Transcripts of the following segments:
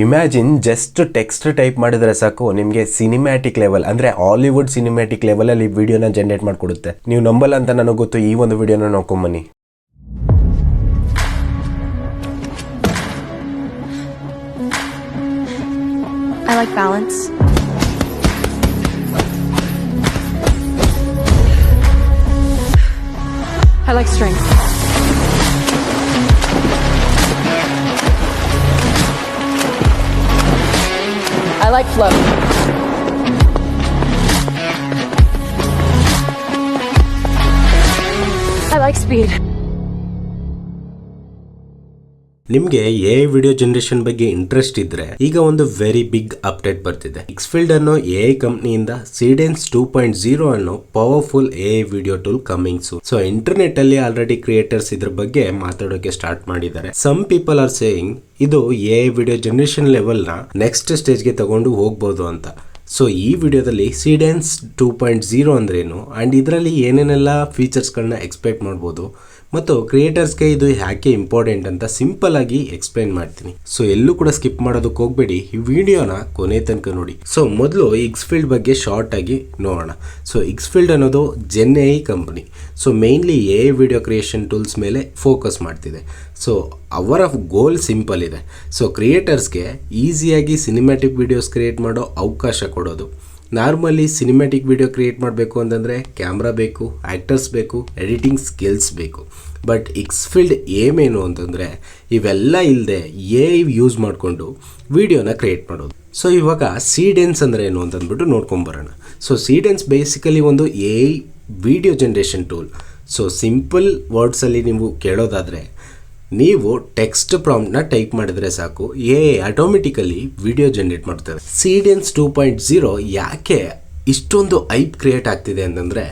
Imagine just text type ಮಾಡಿದ್ರೆ ಸಾಕು ನಿಮಗೆ ಸಿನಿಮ್ಯಾಟಿಕ್ ಲೆವೆಲ್ ಅಂದ್ರೆ ಹಾಲಿವುಡ್ ಸಿನಿಮ್ಯಾಟಿಕ್ ಲೆವೆಲ್ ಅಲ್ಲಿ ವಿಡಿಯೋನ ಜನರೇಟ್ ಮಾಡಿಕೊಡುತ್ತೆ. ನೀವು ನಂಬಲ್ಲ ಅಂತ ನನಗೆ ಗೊತ್ತು. ಈ ಒಂದು ವಿಡಿಯೋನ ನೋಡ್ಕೊಂಬನ್ನಿ. I like balance. I like strength. I like flow. I like speed. ನಿಮಗೆ ಎಐ ವಿಡಿಯೋ ಜನರೇಷನ್ ಬಗ್ಗೆ ಇಂಟ್ರೆಸ್ಟ್ ಇದ್ರೆ ಈಗ ಒಂದು ವೆರಿ ಬಿಗ್ ಅಪ್ಡೇಟ್ ಬರ್ತಿದೆ. ಎಕ್ಸ್ಫೀಲ್ಡ್ ಅನ್ನೋ ಎಐ ಕಂಪ್ನಿಯಿಂದ ಸೀಡೆನ್ಸ್ 2.0 ಅನ್ನೋ powerful AI video tool coming soon. So internet ಅಲ್ಲಿ ಆಲ್ರೆಡಿ ಕ್ರಿಯೇಟರ್ಸ್ ಇದ್ರ ಬಗ್ಗೆ ಮಾತಾಡೋಕೆ ಸ್ಟಾರ್ಟ್ ಮಾಡಿದ್ದಾರೆ. ಸಮ್ ಪೀಪಲ್ ಆರ್ ಸೇಯಿಂಗ್ ಇದು ಎಐ ವಿಡಿಯೋ ಜನರೇಷನ್ ಲೆವೆಲ್ ನ ನೆಕ್ಸ್ಟ್ ಸ್ಟೇಜ್ಗೆ ತಗೊಂಡು ಹೋಗ್ಬೋದು ಅಂತ. ಸೊ ಈ ವಿಡಿಯೋದಲ್ಲಿ ಸೀಡೆನ್ಸ್ 2.0 ಅಂದ್ರೇನು ಅಂಡ್ ಇದರಲ್ಲಿ ಏನೇನೆಲ್ಲ ಫೀಚರ್ಸ್ಗಳನ್ನ ಎಕ್ಸ್ಪೆಕ್ಟ್ ಮಾಡ್ಬೋದು ಮತ್ತು ಕ್ರಿಯೇಟರ್ಸ್ಗೆ ಇದು ಯಾಕೆ ಇಂಪಾರ್ಟೆಂಟ್ ಅಂತ ಸಿಂಪಲ್ ಆಗಿ ಎಕ್ಸ್ಪ್ಲೈನ್ ಮಾಡ್ತೀನಿ. ಸೊ ಎಲ್ಲೂ ಕೂಡ ಸ್ಕಿಪ್ ಮಾಡೋದಕ್ಕೆ ಹೋಗ್ಬೇಡಿ, ಈ ವಿಡಿಯೋನ ಕೊನೆ ತನಕ ನೋಡಿ. ಸೊ ಮೊದಲು ಎಕ್ಸ್ಫೀಲ್ಡ್ ಬಗ್ಗೆ ಶಾರ್ಟ್ ಆಗಿ ನೋಡೋಣ. ಸೊ ಎಕ್ಸ್ಫೀಲ್ಡ್ ಅನ್ನೋದು gen AI company. So mainly AI video creation tools ಮೇಲೆ ಫೋಕಸ್ ಮಾಡ್ತಿದೆ. ಸೊ ಅವರ ಗೋಲ್ ಸಿಂಪಲ್ ಇದೆ. ಸೊ ಕ್ರಿಯೇಟರ್ಸ್ಗೆ ಈಸಿಯಾಗಿ ಸಿನಿಮ್ಯಾಟಿಕ್ ವಿಡಿಯೋಸ್ ಕ್ರಿಯೇಟ್ ಮಾಡೋ ಅವಕಾಶ ಕೊಡೋದು. ನಾರ್ಮಲಿ ಸಿನಿಮ್ಯಾಟಿಕ್ ವಿಡಿಯೋ ಕ್ರಿಯೇಟ್ ಮಾಡಬೇಕು ಅಂತಂದರೆ ಕ್ಯಾಮ್ರಾ ಬೇಕು, ಆ್ಯಕ್ಟರ್ಸ್ ಬೇಕು, ಎಡಿಟಿಂಗ್ ಸ್ಕಿಲ್ಸ್ ಬೇಕು. ಬಟ್ ಎಕ್ಸ್ಫೀಲ್ಡ್ ಏಮೇನು ಅಂತಂದರೆ ಇವೆಲ್ಲ ಇಲ್ಲದೆ ಎಐ ಯೂಸ್ ಮಾಡಿಕೊಂಡು ವಿಡಿಯೋನ ಕ್ರಿಯೇಟ್ ಮಾಡೋದು. ಸೊ ಇವಾಗ ಸೀಡೆನ್ಸ್ ಅಂದರೆ ಏನು ಅಂತಂದ್ಬಿಟ್ಟು ನೋಡ್ಕೊಂಬರೋಣ. ಸೊ ಸೀಡೆನ್ಸ್ ಬೇಸಿಕಲಿ ಒಂದು AI video generation tool. So simple ವರ್ಡ್ಸಲ್ಲಿ ನೀವು ಕೇಳೋದಾದರೆ ನೀವು ಟೆಕ್ಸ್ಟ್ ಪ್ರಾಂಪ್ಟ್ನ ಟೈಪ್ ಮಾಡಿದ್ರೆ ಸಾಕು, ಎಐ ಆಟೋಮೆಟಿಕಲಿ ವಿಡಿಯೋ ಜನರೇಟ್ ಮಾಡ್ತದೆ. ಸೀಡೆನ್ಸ್ 2.0 ಯಾಕೆ ಇಷ್ಟೊಂದು ಐಪ್ ಕ್ರಿಯೇಟ್ ಆಗ್ತಿದೆ ಅಂತಂದರೆ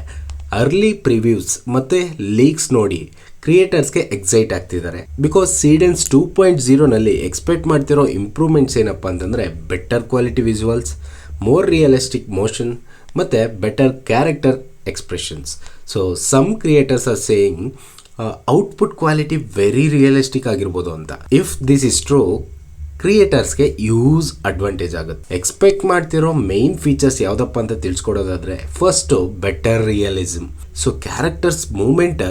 ಅರ್ಲಿ ಪ್ರಿವ್ಯೂಸ್ ಮತ್ತು ಲೀಕ್ಸ್ ನೋಡಿ ಕ್ರಿಯೇಟರ್ಸ್ಗೆ ಎಕ್ಸೈಟ್ ಆಗ್ತಿದ್ದಾರೆ. ಬಿಕಾಸ್ ಸೀಡೆನ್ಸ್ 2.0ನಲ್ಲಿ ಎಕ್ಸ್ಪೆಕ್ಟ್ ಮಾಡ್ತಿರೋ ಇಂಪ್ರೂವ್ಮೆಂಟ್ಸ್ ಏನಪ್ಪ ಅಂತಂದರೆ better quality visuals, more realistic motion ಮತ್ತು better character expressions. So some creators are saying output quality very realistic ಆಗಿರ್ಬೋದು ಅಂತ. ಇಫ್ ದಿಸ್ ಇಸ್ ಟ್ರೂ, ಕ್ರಿಯೇಟರ್ಸ್ಗೆ ಯೂಸ್ ಅಡ್ವಾಂಟೇಜ್ ಆಗುತ್ತೆ. ಎಕ್ಸ್ಪೆಕ್ಟ್ ಮಾಡ್ತಿರೋ ಮೇನ್ ಫೀಚರ್ಸ್ ಯಾವುದಪ್ಪ ಅಂತ ತಿಳಿಸ್ಕೊಡೋದಾದ್ರೆ first better realism. So characters movement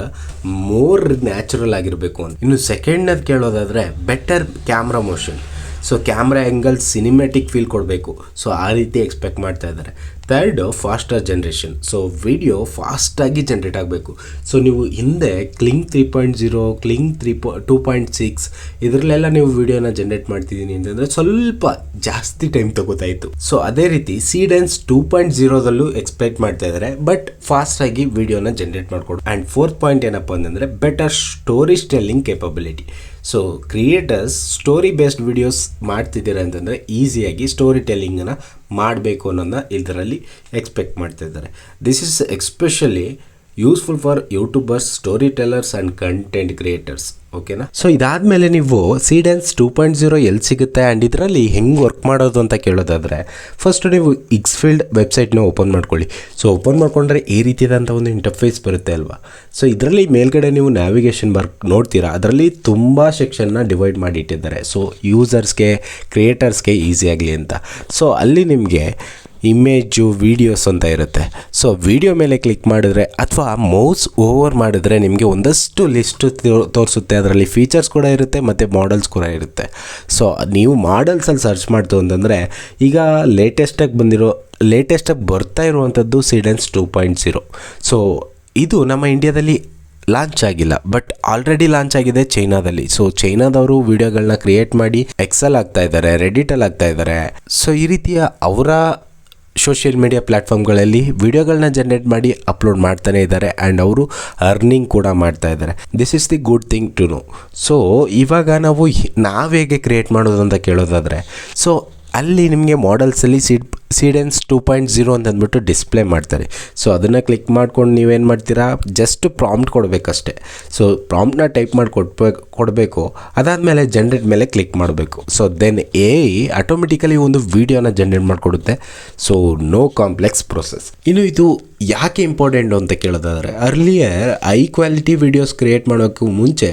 more natural ಆಗಿರಬೇಕು ಅಂತ. ಇನ್ನು ಸೆಕೆಂಡ್ನದು ಕೇಳೋದಾದರೆ better camera motion. So camera angle cinematic feel ಕೊಡಬೇಕು. ಸೊ ಆ ರೀತಿ ಎಕ್ಸ್ಪೆಕ್ಟ್ ಮಾಡ್ತಾ ಇದ್ದಾರೆ. Third faster generation. So video ಫಾಸ್ಟಾಗಿ ಜನ್ರೇಟ್ ಆಗಬೇಕು. ಸೊ ನೀವು ಹಿಂದೆ ಕ್ಲಿಂಗ್ 3.0, ಕ್ಲಿಂಗ್ 2.6 ಇದರಲ್ಲೆಲ್ಲ ನೀವು ವಿಡಿಯೋನ ಜನ್ರೇಟ್ ಮಾಡ್ತಿದ್ದೀನಿ ಅಂತಂದರೆ ಸ್ವಲ್ಪ ಜಾಸ್ತಿ ಟೈಮ್ ತಗೋತಾ ಇತ್ತು. ಸೊ ಅದೇ ರೀತಿ ಸೀಡೆನ್ಸ್ 2.0ದಲ್ಲೂ ಎಕ್ಸ್ಪೆಕ್ಟ್ ಮಾಡ್ತಾ ಇದ್ದಾರೆ, ಬಟ್ ಫಾಸ್ಟಾಗಿ ವಿಡಿಯೋನ ಜನ್ರೇಟ್ ಮಾಡಿಕೊಡು. ಆ್ಯಂಡ್ ಫೋರ್ತ್ ಪಾಯಿಂಟ್ ಏನಪ್ಪ ಅಂತಂದರೆ better story telling capability. So creators story based videos ಮಾಡ್ತಿದ್ದಾರೆ ಅಂತಂದರೆ ಈಸಿಯಾಗಿ ಸ್ಟೋರಿ ಟೆಲ್ಲಿಂಗನ್ನು ಮಾಡಬೇಕು ಅನ್ನೋದನ್ನ ಇದರಲ್ಲಿ ಎಕ್ಸ್ಪೆಕ್ಟ್ ಮಾಡ್ತಾ ಇದ್ದಾರೆ. This is especially useful for YouTubers, story tellers and content creators. ಓಕೆನಾ? ಸೊ ಇದಾದಮೇಲೆ ನೀವು ಸೀಡೆನ್ಸ್ 2.0 ಎಲ್ಲಿ ಸಿಗುತ್ತೆ ಆ್ಯಂಡ್ ಇದರಲ್ಲಿ ಹೆಂಗೆ ವರ್ಕ್ ಮಾಡೋದು ಅಂತ ಕೇಳೋದಾದರೆ ಫಸ್ಟ್ ನೀವು ಎಕ್ಸ್ಫೀಲ್ಡ್ ವೆಬ್ಸೈಟ್ನ ಓಪನ್ ಮಾಡ್ಕೊಳ್ಳಿ. ಸೊ ಓಪನ್ ಮಾಡ್ಕೊಂಡ್ರೆ ಈ ರೀತಿಯಾದಂಥ ಒಂದು ಇಂಟರ್ಫೇಸ್ ಬರುತ್ತೆ ಅಲ್ವಾ. ಸೊ ಇದರಲ್ಲಿ ಮೇಲ್ಗಡೆ ನೀವು ನ್ಯಾವಿಗೇಷನ್ ಬಾರ್ ನೋಡ್ತೀರಾ, ಅದರಲ್ಲಿ ತುಂಬ ಸೆಕ್ಷನ್ನ ಡಿವೈಡ್ ಮಾಡಿಟ್ಟಿದ್ದಾರೆ. ಸೊ ಯೂಸರ್ಸ್ಗೆ, ಕ್ರಿಯೇಟರ್ಸ್ಗೆ ಈಸಿ ಆಗಲಿ ಅಂತ. ಸೊ ಅಲ್ಲಿ ನಿಮಗೆ ಇಮೇಜು, ವೀಡಿಯೋಸ್ ಅಂತ ಇರುತ್ತೆ. ಸೊ ವಿಡಿಯೋ ಮೇಲೆ ಕ್ಲಿಕ್ ಮಾಡಿದ್ರೆ ಅಥವಾ ಮೌಸ್ ಓವರ್ ಮಾಡಿದ್ರೆ ನಿಮಗೆ ಒಂದಷ್ಟು ಲಿಸ್ಟು ತೋರಿಸುತ್ತೆ. ಅದರಲ್ಲಿ ಫೀಚರ್ಸ್ ಕೂಡ ಇರುತ್ತೆ ಮತ್ತು ಮಾಡಲ್ಸ್ ಕೂಡ ಇರುತ್ತೆ. ಸೊ ನೀವು ಮಾಡಲ್ಸಲ್ಲಿ ಸರ್ಚ್ ಮಾಡ್ತು ಅಂತಂದರೆ ಈಗ ಲೇಟೆಸ್ಟಾಗಿ ಬರ್ತಾ ಇರುವಂಥದ್ದು ಸೀಡೆನ್ಸ್ 2.0. ಸೊ ಇದು ನಮ್ಮ ಇಂಡಿಯಾದಲ್ಲಿ ಲಾಂಚ್ ಆಗಿಲ್ಲ, ಬಟ್ ಆಲ್ರೆಡಿ ಲಾಂಚ್ ಆಗಿದೆ ಚೈನಾದಲ್ಲಿ. ಸೊ ಚೈನಾದವರು ವಿಡಿಯೋಗಳನ್ನ ಕ್ರಿಯೇಟ್ ಮಾಡಿ ಎಕ್ಸೆಲ್ ಆಗ್ತಾ ಇದ್ದಾರೆ, ರೆಡಿಟಲ್ಲಿ ಆಗ್ತಾ ಇದ್ದಾರೆ. ಸೊ ಈ ರೀತಿಯ ಅವರ ಸೋಷಿಯಲ್ ಮೀಡಿಯಾ ಪ್ಲ್ಯಾಟ್ಫಾರ್ಮ್ಗಳಲ್ಲಿ ವಿಡಿಯೋಗಳನ್ನ ಜನ್ರೇಟ್ ಮಾಡಿ ಅಪ್ಲೋಡ್ ಮಾಡ್ತಾನೆ ಇದ್ದಾರೆ ಆ್ಯಂಡ್ ಅವರು ಅರ್ನಿಂಗ್ ಕೂಡ ಮಾಡ್ತಾ ಇದ್ದಾರೆ. This is the good thing to know. So ಇವಾಗ ನಾವು ಹೇಗೆ ಕ್ರಿಯೇಟ್ ಮಾಡೋದು ಅಂತ ಕೇಳೋದಾದರೆ ಸೊ ಅಲ್ಲಿ ನಿಮಗೆ ಮಾಡಲ್ಸಲ್ಲಿ ಸೀಡೆನ್ಸ್ 2.0 ಅಂತ ಅಂದ್ಬಿಟ್ಟು ಡಿಸ್ಪ್ಲೇ ಮಾಡ್ತಾರೆ. ಸೊ ಅದನ್ನು ಕ್ಲಿಕ್ ಮಾಡ್ಕೊಂಡು ನೀವೇನು ಮಾಡ್ತೀರಾ, ಜಸ್ಟ್ ಪ್ರಾಂಪ್ಟ್ ಕೊಡಬೇಕಷ್ಟೆ. ಸೊ ಪ್ರಾಂಪ್ಟ್ನ ಟೈಪ್ ಮಾಡಿ ಕೊಡಬೇಕು. ಅದಾದಮೇಲೆ ಜನ್ರೇಟ್ ಮೇಲೆ ಕ್ಲಿಕ್ ಮಾಡಬೇಕು. ಸೊ ದೆನ್ ಆಟೋಮೆಟಿಕಲಿ ಒಂದು ವೀಡಿಯೋನ ಜನ್ರೇಟ್ ಮಾಡಿಕೊಡುತ್ತೆ. So no complex process. ಇನ್ನು ಇದು ಯಾಕೆ ಇಂಪಾರ್ಟೆಂಟ್ ಅಂತ ಕೇಳೋದಾದರೆ, earlier high quality videos create ಮಾಡೋಕ್ಕೂ ಮುಂಚೆ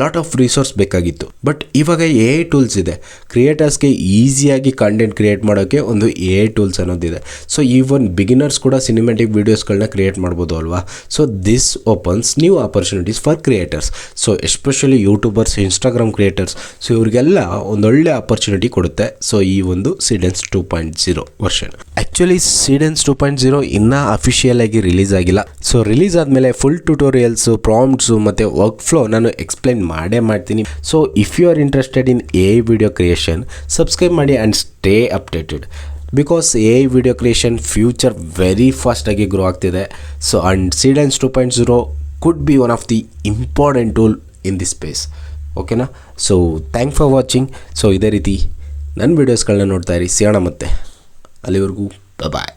ಲಾಟ್ ಆಫ್ ರಿಸೋರ್ಸ್ ಬೇಕಾಗಿತ್ತು. ಬಟ್ ಇವಾಗ AI ಟೂಲ್ಸ್ ಇದೆ. ಕ್ರಿಯೇಟರ್ಸ್ಗೆ ಈಸಿಯಾಗಿ ಕಂಟೆಂಟ್ ಕ್ರಿಯೇಟ್ ಮಾಡೋಕ್ಕೆ ಒಂದು AI ಟೂಲ್ಸ್ ಅನ್ನೋದಿದೆ. ಸೊ ಈವನ್ ಬಿಗಿನರ್ಸ್ ಕೂಡ ಸಿನಿಮ್ಯಾಟಿಕ್ ವೀಡಿಯೋಸ್ಗಳನ್ನ ಕ್ರಿಯೇಟ್ ಮಾಡ್ಬೋದು ಅಲ್ವಾ. So this opens new opportunities for creators. So especially YouTubers, Instagram creators, so ಇವ್ರಿಗೆಲ್ಲ ಒಂದೊಳ್ಳೆ ಆಪರ್ಚುನಿಟಿ ಕೊಡುತ್ತೆ. ಸೊ ಈ ಒಂದು ಸೀಡೆನ್ಸ್ 2.0 ವರ್ಷನ್. ಆ್ಯಕ್ಚುಲಿ ಸೀಡೆನ್ಸ್ 2.0 ಇನ್ನೂ ಅಫಿಷಿಯಲ್ ಆಗಿ ರಿಲೀಸ್ ಆಗಿಲ್ಲ. ಸೊ ರಿಲೀಸ್ ಆದಮೇಲೆ ಫುಲ್ ಟ್ಯುಟೋರಿಯಲ್ಸು, ಪ್ರಾಂಪ್ಟ್ಸು ಮತ್ತು ವರ್ಕ್ ಫ್ಲೋ ನಾನು ಎಕ್ಸ್ಪ್ಲೈನ್ ಮಾಡೇ ಮಾಡ್ತೀನಿ. So if you are interested in AI video creation, subscribe ಮಾಡಿ and stay updated. Because AI video creation future very ಫಾಸ್ಟಾಗಿ ಗ್ರೋ ಆಗ್ತಿದೆ. So and Seedance 2.0 could be one of the important tool in this space. ಓಕೆನಾ? So thank for watching. So ಇದೇ ರೀತಿ ನನ್ನ ವೀಡಿಯೋಸ್ಗಳನ್ನ ನೋಡ್ತಾ ಇರಿ. ಸಿಗೋಣ ಮತ್ತೆ. ಅಲ್ಲಿವರೆಗೂ ಬಾಯ್.